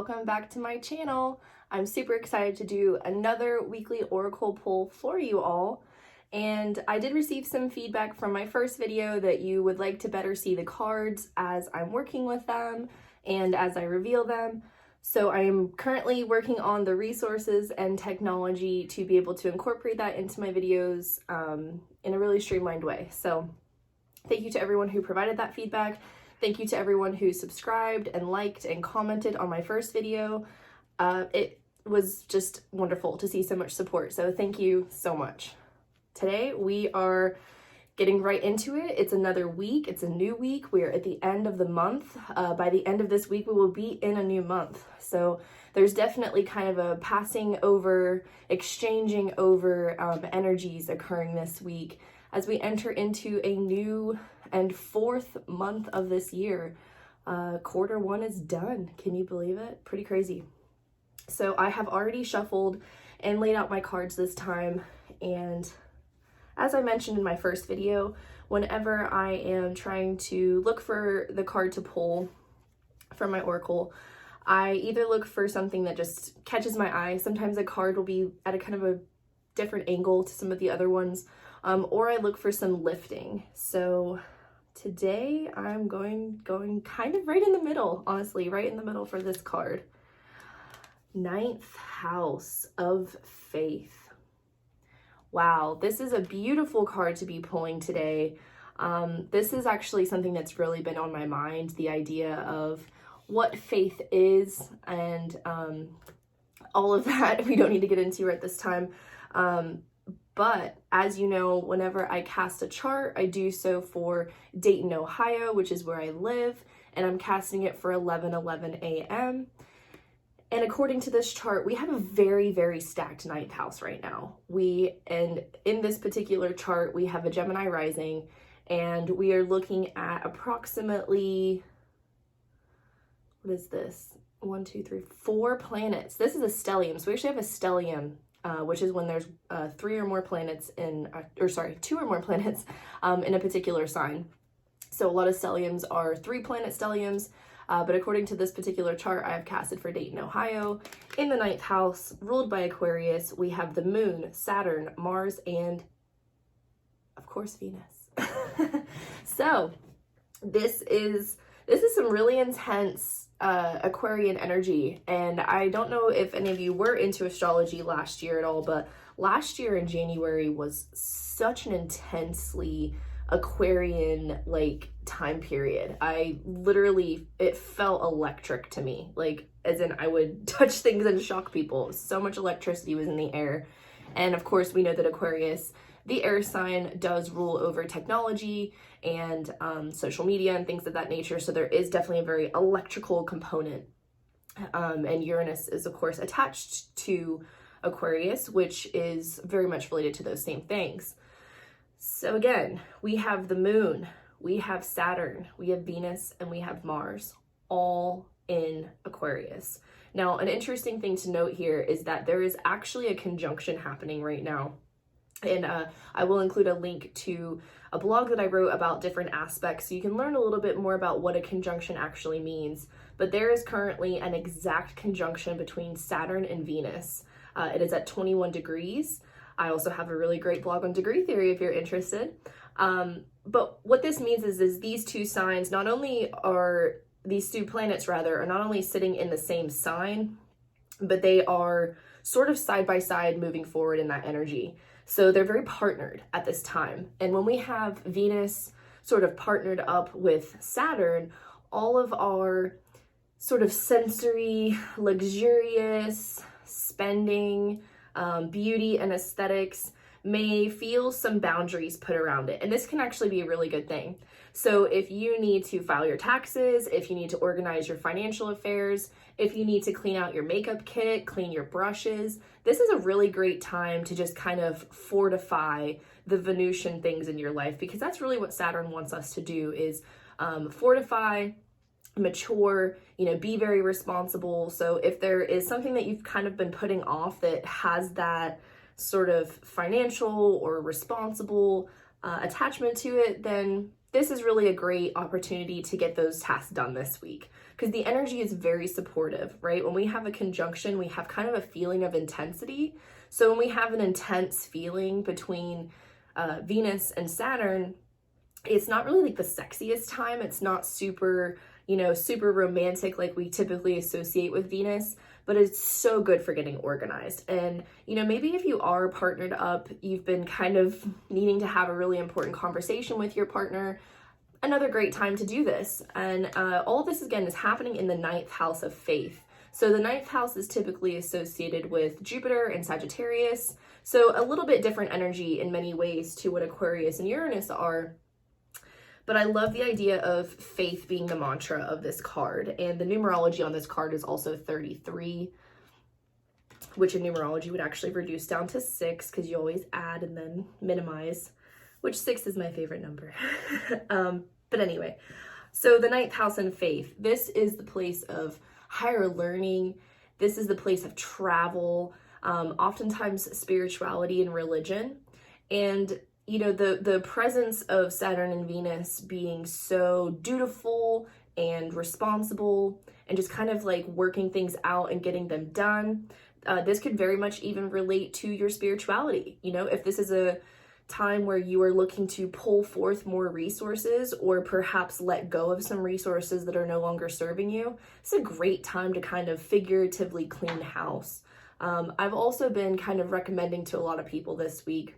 welcome back to my channel. I'm super excited to do another weekly oracle pull for you all. And I did receive some feedback from my first video that you would like to better see the cards as I'm working with them and as I reveal them. So I am currently working on the resources and technology to be able to incorporate that into my videos in a really streamlined way. So thank you to everyone who provided that feedback. Thank you to everyone who subscribed and liked and commented on my first video. It was just wonderful to see so much support, so thank you so much. Today we are getting right into it. It's another week, it's a new week. We're at the end of the month. By the end of this week, we will be in a new month. So there's definitely kind of a passing over, exchanging over energies occurring this week as we enter into a new and fourth month of this year. Quarter one is done. Can you believe it? Pretty crazy. So I have already shuffled and laid out my cards this time. And as I mentioned in my first video, whenever I am trying to look for the card to pull from my oracle, I either look for something that just catches my eye. Sometimes a card will be at a kind of a different angle to some of the other ones, or I look for some lifting. So today I'm going kind of right in the middle, honestly, right in the middle for this card. Ninth house of faith. Wow, this is a beautiful card to be pulling today. This is actually something that's really been on my mind, the idea of what faith is and all of that we don't need to get into at this time. But as you know, whenever I cast a chart, I do so for Dayton, Ohio, which is where I live, and I'm casting it for 11:11 a.m. And according to this chart, we have a very, very stacked ninth house right now. And in this particular chart, we have a Gemini rising, and we are looking at approximately, what is this? 1, 2, 3, 4 planets. This is a stellium. So we actually have a stellium, which is when there's 2 or more planets in a particular sign. So a lot of stelliums are 3-planet stelliums, but according to this particular chart I have casted for Dayton, Ohio, in the 9th house, ruled by Aquarius, we have the Moon, Saturn, Mars, and of course Venus. So this is some really intense Aquarian energy, and I don't know if any of you were into astrology last year at all, but last year in January was such an intensely Aquarian like time period. It felt electric to me, like as in I would touch things and shock people. So much electricity was in the air. And of course we know that Aquarius, the air sign, does rule over technology and social media and things of that nature. So there is definitely a very electrical component. And Uranus is of course attached to Aquarius, which is very much related to those same things. So again, we have the Moon, we have Saturn, we have Venus, and we have Mars, all in Aquarius. Now, an interesting thing to note here is that there is actually a conjunction happening right now. And I will include a link to a blog that I wrote about different aspects so you can learn a little bit more about what a conjunction actually means. But there is currently an exact conjunction between Saturn and Venus. It is at 21 degrees. I also have a really great blog on degree theory if you're interested. But what this means is these two signs, these two planets are not only sitting in the same sign, but they are sort of side by side moving forward in that energy. So they're very partnered at this time. And when we have Venus sort of partnered up with Saturn, all of our sort of sensory, luxurious spending, beauty and aesthetics may feel some boundaries put around it. And this can actually be a really good thing. So if you need to file your taxes, if you need to organize your financial affairs, if you need to clean out your makeup kit, clean your brushes, this is a really great time to just kind of fortify the Venusian things in your life, because that's really what Saturn wants us to do, is fortify, mature, be very responsible. So if there is something that you've kind of been putting off that has that sort of financial or responsible attachment to it, then this is really a great opportunity to get those tasks done this week, because the energy is very supportive, right? When we have a conjunction, we have kind of a feeling of intensity. So when we have an intense feeling between Venus and Saturn, it's not really like the sexiest time. It's not super, super romantic like we typically associate with Venus, but it's so good for getting organized. And, maybe if you are partnered up, you've been kind of needing to have a really important conversation with your partner, another great time to do this. And all of this, again, is happening in the 9th house of faith. So the 9th house is typically associated with Jupiter and Sagittarius. So a little bit different energy in many ways to what Aquarius and Uranus are. But I love the idea of faith being the mantra of this card. And the numerology on this card is also 33, which in numerology would actually reduce down to 6, because you always add and then minimize, which 6 is my favorite number. But anyway, so the 9th house and faith, this is the place of higher learning. This is the place of travel, oftentimes spirituality and religion. And the presence of Saturn and Venus being so dutiful and responsible and just kind of like working things out and getting them done. This could very much even relate to your spirituality. If this is a time where you are looking to pull forth more resources, or perhaps let go of some resources that are no longer serving you, it's a great time to kind of figuratively clean house. I've also been kind of recommending to a lot of people this week,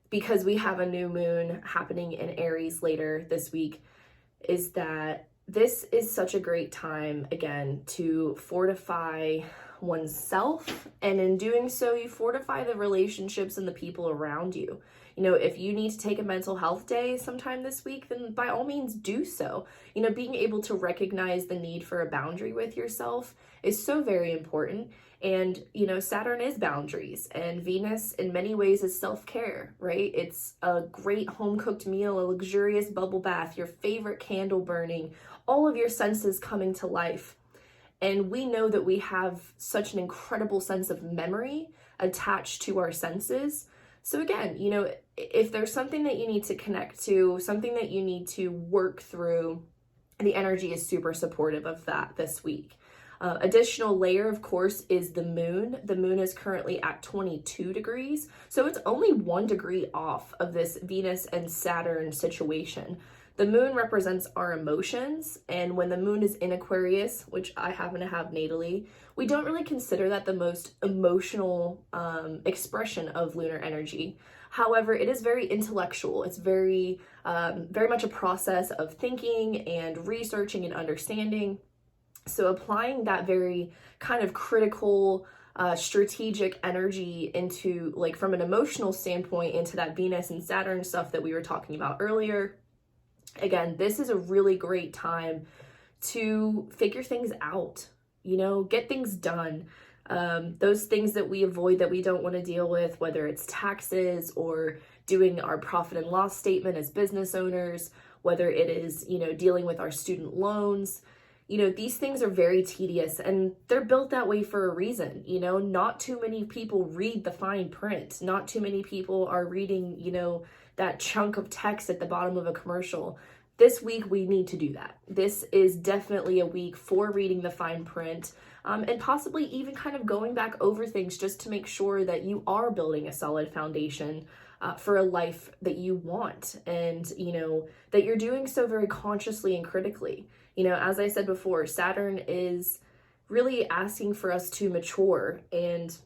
because we have a new moon happening in Aries later this week, is that this is such a great time, again, to fortify oneself. And in doing so, you fortify the relationships and the people around you. If you need to take a mental health day sometime this week, then by all means do so. Being able to recognize the need for a boundary with yourself is so very important. And, Saturn is boundaries, and Venus in many ways is self-care, right? It's a great home-cooked meal, a luxurious bubble bath, your favorite candle burning, all of your senses coming to life. And we know that we have such an incredible sense of memory attached to our senses. So again, if there's something that you need to connect to, something that you need to work through, the energy is super supportive of that this week. Additional layer, of course, is the moon. The moon is currently at 22 degrees, so it's only 1 degree off of this Venus and Saturn situation. The moon represents our emotions, and when the moon is in Aquarius, which I happen to have natally, we don't really consider that the most emotional expression of lunar energy. However, it is very intellectual. It's very much a process of thinking and researching and understanding. So applying that very kind of critical, strategic energy into, like, from an emotional standpoint, into that Venus and Saturn stuff that we were talking about earlier. Again, this is a really great time to figure things out, get things done. Those things that we avoid, that we don't want to deal with, whether it's taxes or doing our profit and loss statement as business owners, whether it is, dealing with our student loans. These things are very tedious, and they're built that way for a reason. Not too many people read the fine print. Not too many people are reading, that chunk of text at the bottom of a commercial. This week, we need to do that. This is definitely a week for reading the fine print, and possibly even kind of going back over things just to make sure that you are building a solid foundation for a life that you want, and, that you're doing so very consciously and critically. As I said before, Saturn is really asking for us to mature, and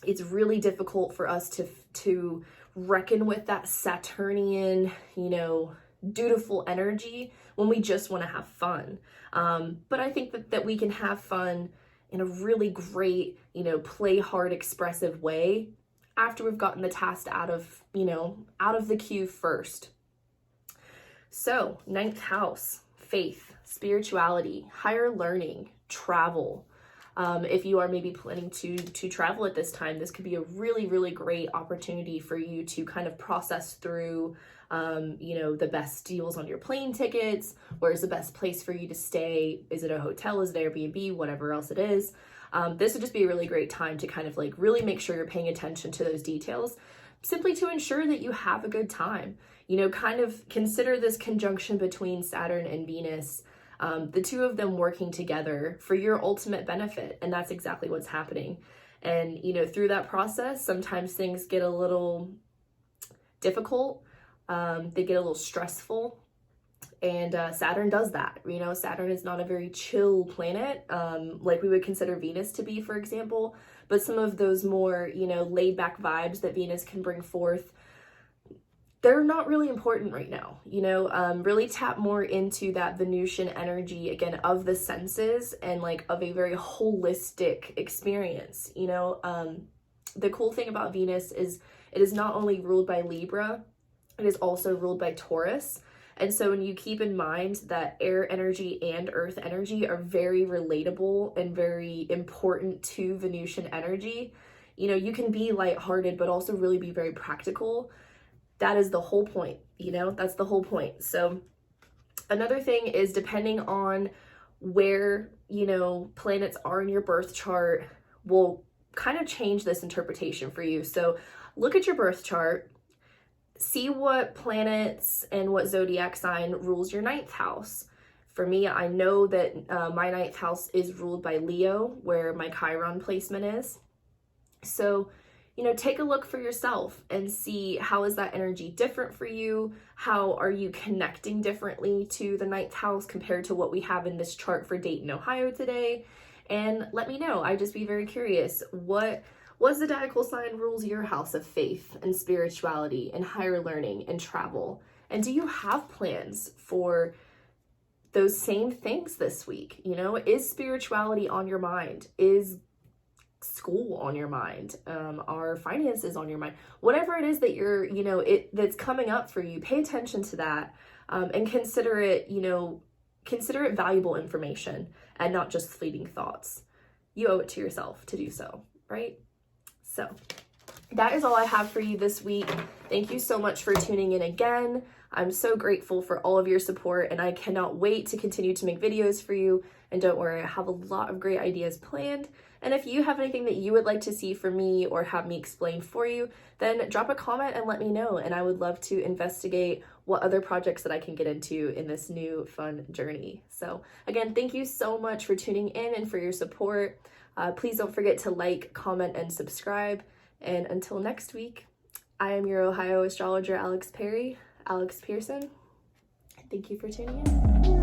it's really difficult for us to reckon with that Saturnian, dutiful energy when we just want to have fun. But I think that we can have fun in a really great, play hard, expressive way after we've gotten the task out of the queue first. So, 9th house, faith, spirituality, higher learning, travel. If you are maybe planning to travel at this time, this could be a really, really great opportunity for you to kind of process through, the best deals on your plane tickets. Where's the best place for you to stay? Is it a hotel? Is it Airbnb? Whatever else it is. This would just be a really great time to kind of like really make sure you're paying attention to those details. simply to ensure that you have a good time. You know, kind of consider this conjunction between Saturn and Venus, the two of them working together for your ultimate benefit. And that's exactly what's happening. And, you know, through that process, sometimes things get a little difficult. They get a little stressful. And Saturn does that. You know, Saturn is not a very chill planet, like we would consider Venus to be, for example. But some of those more, you know, laid back vibes that Venus can bring forth, they're not really important right now. You know, really tap more into that Venusian energy, again, of the senses and like of a very holistic experience. You know, the cool thing about Venus is it is not only ruled by Libra, it is also ruled by Taurus. And so when you keep in mind that air energy and earth energy are very relatable and very important to Venusian energy, you know, you can be lighthearted, but also really be very practical. That is the whole point, you know, that's the whole point. So another thing is, depending on where, you know, planets are in your birth chart will kind of change this interpretation for you. So look at your birth chart. See what planets and what zodiac sign rules your 9th house. For me, I know that my 9th house is ruled by Leo, where my Chiron placement is. So, you know, take a look for yourself and see, how is that energy different for you? How are you connecting differently to the 9th house compared to what we have in this chart for Dayton, Ohio today? And let me know. I'd just be very curious. What zodiacal sign rules your house of faith and spirituality and higher learning and travel? And do you have plans for those same things this week? You know, is spirituality on your mind? Is school on your mind? Are finances on your mind? Whatever it is that you're, you know, that's coming up for you, pay attention to that, and consider it, you know, consider it valuable information and not just fleeting thoughts. You owe it to yourself to do so, right? So that is all I have for you this week. Thank you so much for tuning in again. I'm so grateful for all of your support, and I cannot wait to continue to make videos for you. And don't worry, I have a lot of great ideas planned. And if you have anything that you would like to see from me or have me explain for you, then drop a comment and let me know. And I would love to investigate what other projects that I can get into in this new fun journey. So again, thank you so much for tuning in and for your support. Please don't forget to like, comment, and subscribe. And until next week, I am your Ohio astrologer, Alex Pearson. Thank you for tuning in.